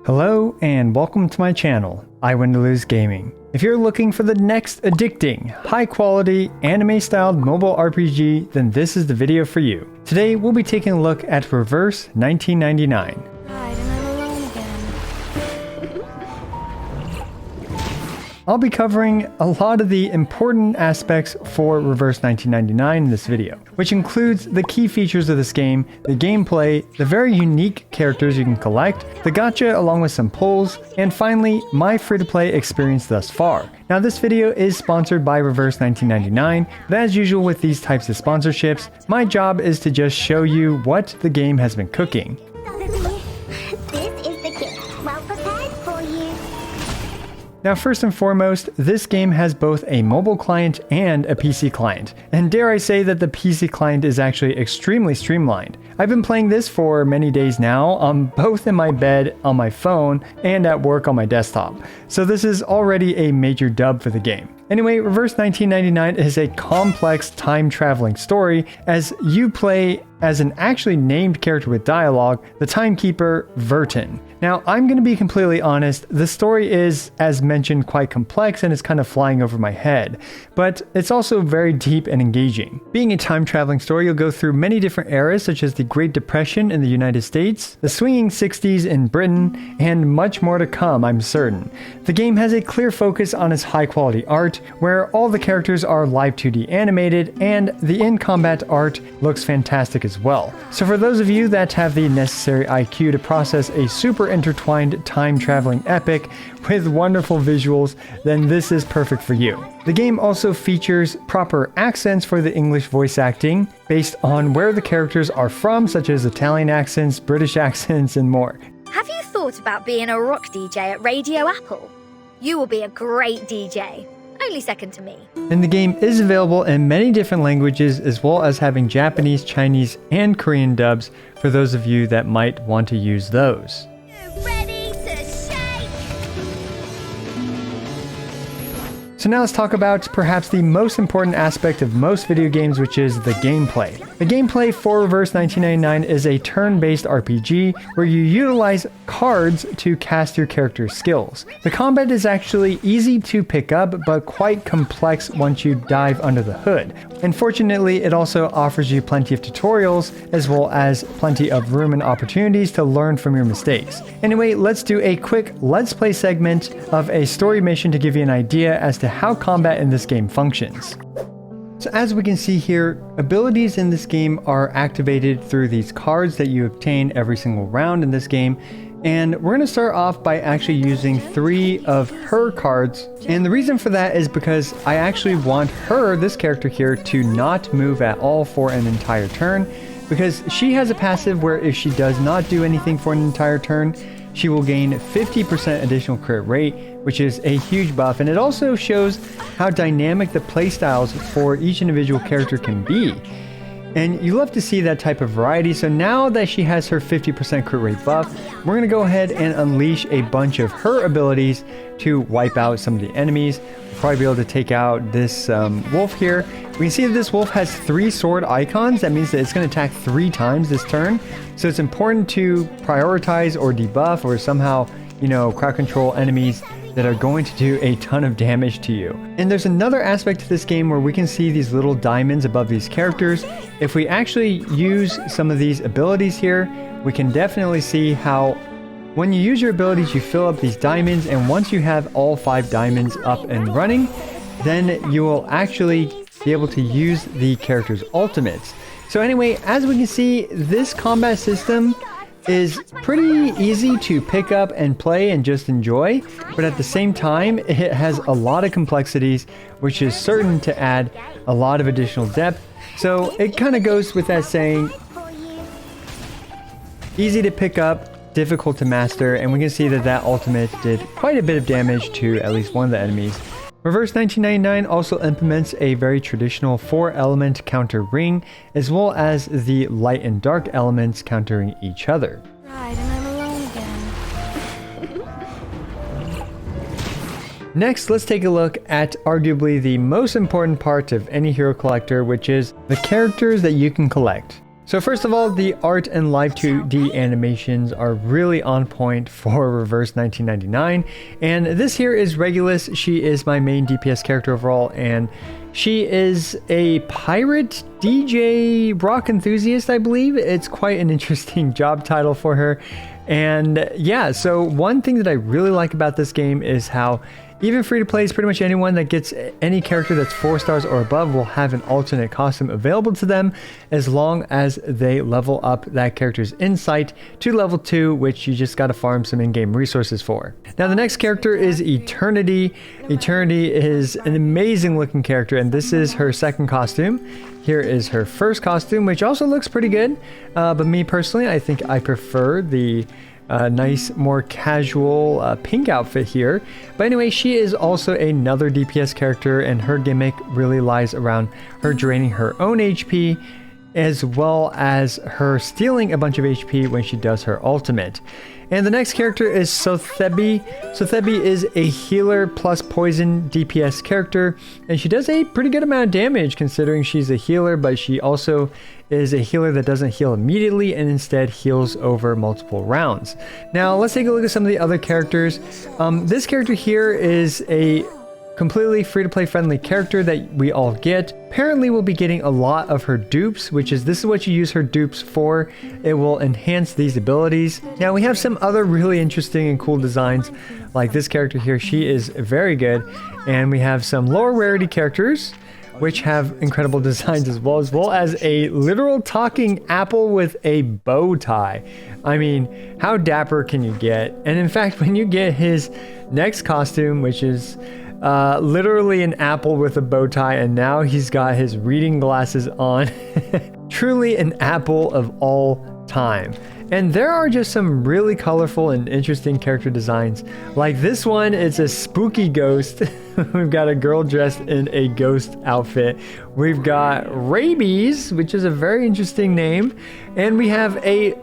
Hello and welcome to my channel, I Win to Lose Gaming. If you're looking for the next addicting, high-quality, anime-styled mobile RPG, then this is the video for you. Today we'll be taking a look at Reverse 1999. I'll be covering a lot of the important aspects for Reverse 1999 in this video, which includes the key features of this game, the gameplay, the very unique characters you can collect, the gacha along with some pulls, and finally, my free-to-play experience thus far. Now this video is sponsored by Reverse 1999, but as usual with these types of sponsorships, my job is to just show you what the game has been cooking. Now first and foremost, this game has both a mobile client and a PC client, and dare I say that the PC client is actually extremely streamlined. I've been playing this for many days now, both in my bed, on my phone, and at work on my desktop, so this is already a major dub for the game. Anyway, Reverse 1999 is a complex time-traveling story as you play as an actually named character with dialogue, the timekeeper Vertin. Now, I'm going to be completely honest, the story is, as mentioned, quite complex and is kind of flying over my head, but it's also very deep and engaging. Being a time-traveling story, you'll go through many different eras such as the Great Depression in the United States, the swinging 60s in Britain, and much more to come, I'm certain. The game has a clear focus on its high-quality art, where all the characters are live 2D animated, and the in-combat art looks fantastic as well. So for those of you that have the necessary IQ to process a super intertwined time-traveling epic with wonderful visuals, then this is perfect for you. The game also features proper accents for the English voice acting based on where the characters are from, such as Italian accents, British accents, and more. Have you thought about being a rock DJ at Radio Apple? You will be a great DJ. Only second to me. And the game is available in many different languages, as well as having Japanese, Chinese, and Korean dubs for those of you that might want to use those. So now let's talk about perhaps the most important aspect of most video games, which is the gameplay. The gameplay for Reverse 1999 is a turn-based RPG where you utilize cards to cast your character's skills. The combat is actually easy to pick up, but quite complex once you dive under the hood. And fortunately, it also offers you plenty of tutorials, as well as plenty of room and opportunities to learn from your mistakes. Anyway, let's do a quick Let's Play segment of a story mission to give you an idea as to how combat in this game functions. So as we can see here, abilities in this game are activated through these cards that you obtain every single round in this game. And we're going to start off by actually using 3 of her cards. And the reason for that is because I actually want her, this character here, to not move at all for an entire turn. Because she has a passive where if she does not do anything for an entire turn, she will gain 50% additional crit rate, which is a huge buff. And it also shows how dynamic the playstyles for each individual character can be. And you love to see that type of variety. So now that she has her 50% crit rate buff, we're going to go ahead and unleash a bunch of her abilities to wipe out some of the enemies. We'll probably be able to take out this wolf here. We can see that this wolf has 3 sword icons. That means that it's going to attack 3 times this turn. So it's important to prioritize or debuff or somehow, crowd control enemies that are going to do a ton of damage to you. And there's another aspect to this game where we can see these little diamonds above these characters. If we actually use some of these abilities here, we can definitely see how when you use your abilities, you fill up these diamonds, and once you have all 5 diamonds up and running, then you will actually be able to use the character's ultimates. So anyway, as we can see, this combat system is pretty easy to pick up and play and just enjoy, but at the same time, it has a lot of complexities, which is certain to add a lot of additional depth. So it kind of goes with that saying, easy to pick up, difficult to master, and we can see that that ultimate did quite a bit of damage to at least one of the enemies. Reverse 1999 also implements a very traditional 4-element counter ring, as well as the light and dark elements countering each other. Right, and I'm alone again. Next, let's take a look at arguably the most important part of any hero collector, which is the characters that you can collect. So first of all, the art and live 2D animations are really on point for Reverse 1999. And this here is Regulus. She is my main DPS character overall, and she is a pirate DJ rock enthusiast, I believe. It's quite an interesting job title for her. And yeah, so one thing that I really like about this game is how even free-to-play is pretty much anyone that gets any character that's 4 stars or above will have an alternate costume available to them as long as they level up that character's insight to level 2, which you just gotta farm some in-game resources for. Now the next character is Eternity. Eternity is an amazing looking character, and this is her second costume. Here is her first costume, which also looks pretty good, but me personally, I think I prefer the nice, more casual pink outfit here. But anyway, she is also another DPS character, and her gimmick really lies around her draining her own HP, as well as her stealing a bunch of HP when she does her ultimate. And the next character is Sothebi. Sothebi is a healer plus poison DPS character, and she does a pretty good amount of damage considering she's a healer, but she also is a healer that doesn't heal immediately and instead heals over multiple rounds. Now let's take a look at some of the other characters. This character here is a completely free-to-play friendly character that we all get. Apparently we'll be getting a lot of her dupes, which is this is what you use her dupes for. It will enhance these abilities. Now we have some other really interesting and cool designs, like this character here. She is very good. And we have some lower rarity characters which have incredible designs as well as a literal talking apple with a bow tie. I mean, how dapper can you get? And in fact, when you get his next costume, which is literally an apple with a bow tie, and now he's got his reading glasses on. Truly an apple of all time. And there are just some really colorful and interesting character designs. Like this one, it's a spooky ghost. We've got a girl dressed in a ghost outfit. We've got Rabies, which is a very interesting name. And we have a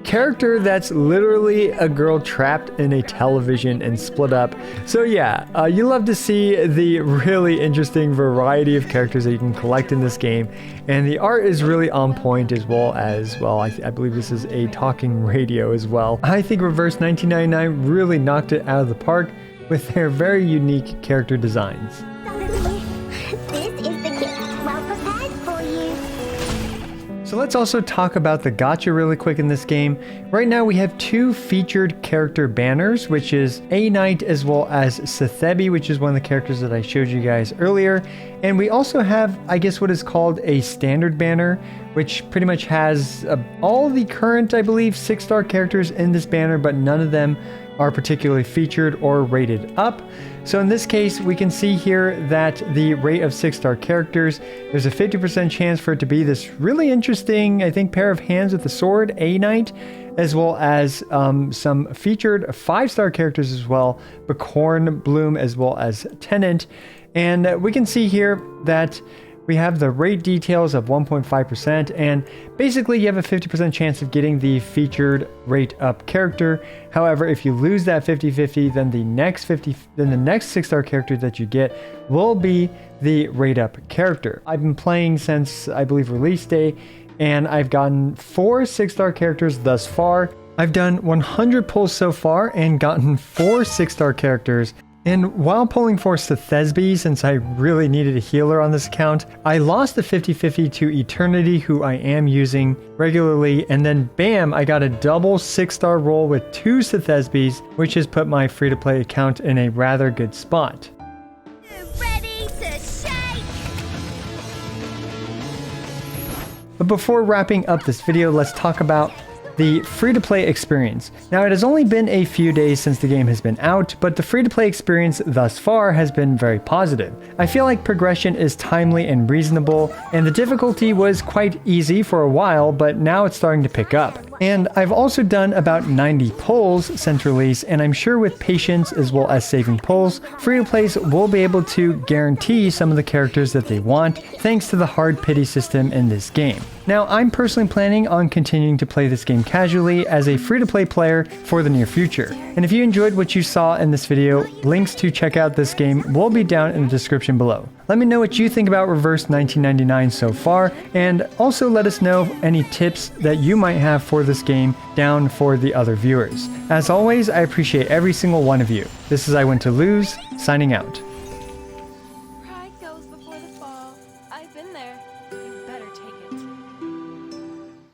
character that's literally a girl trapped in a television and split up. So yeah, you love to see the really interesting variety of characters that you can collect in this game, and the art is really on point as well. I believe this is a talking radio as well. I think Reverse 1999 really knocked it out of the park with their very unique character designs. So let's also talk about the gacha really quick in this game. Right now we have 2 featured character banners, which is A Knight as well as Sathebi, which is one of the characters that I showed you guys earlier. And we also have, I guess, what is called a standard banner, which pretty much has all the current, I believe, 6-star characters in this banner, but none of them are particularly featured or rated up. So in this case, we can see here that the rate of 6-star characters, there's a 50% chance for it to be this really interesting, I think, pair of hands with a sword, A Knight, as well as some featured 5-star characters as well, Bacorn, Bloom, as well as Tenant. And we can see here that we have the rate details of 1.5%, and basically you have a 50% chance of getting the featured rate up character. However, if you lose that 50-50, then the next 6-star character that you get will be the rate up character. I've been playing since, I believe, release day, and I've gotten 4 6-star characters thus far. I've done 100 pulls so far and gotten 4 6-star characters. And while pulling for Sathesbi, since I really needed a healer on this account, I lost the 50-50 to Eternity, who I am using regularly, and then bam, I got a double 6-star roll with 2 Sathesbis, which has put my free-to-play account in a rather good spot. Ready to shake! But before wrapping up this video, let's talk about the free-to-play experience. Now, it has only been a few days since the game has been out, but the free-to-play experience thus far has been very positive. I feel like progression is timely and reasonable, and the difficulty was quite easy for a while, but now it's starting to pick up. And I've also done about 90 pulls since release, and I'm sure with patience as well as saving pulls, free-to-plays will be able to guarantee some of the characters that they want, thanks to the hard pity system in this game. Now, I'm personally planning on continuing to play this game casually as a free-to-play player for the near future. And if you enjoyed what you saw in this video, links to check out this game will be down in the description below. Let me know what you think about Reverse 1999 so far, and also let us know any tips that you might have for this game down for the other viewers. As always, I appreciate every single one of you. This is I Win to Lose, signing out. Pride goes before the fall. I've been there. You better take it.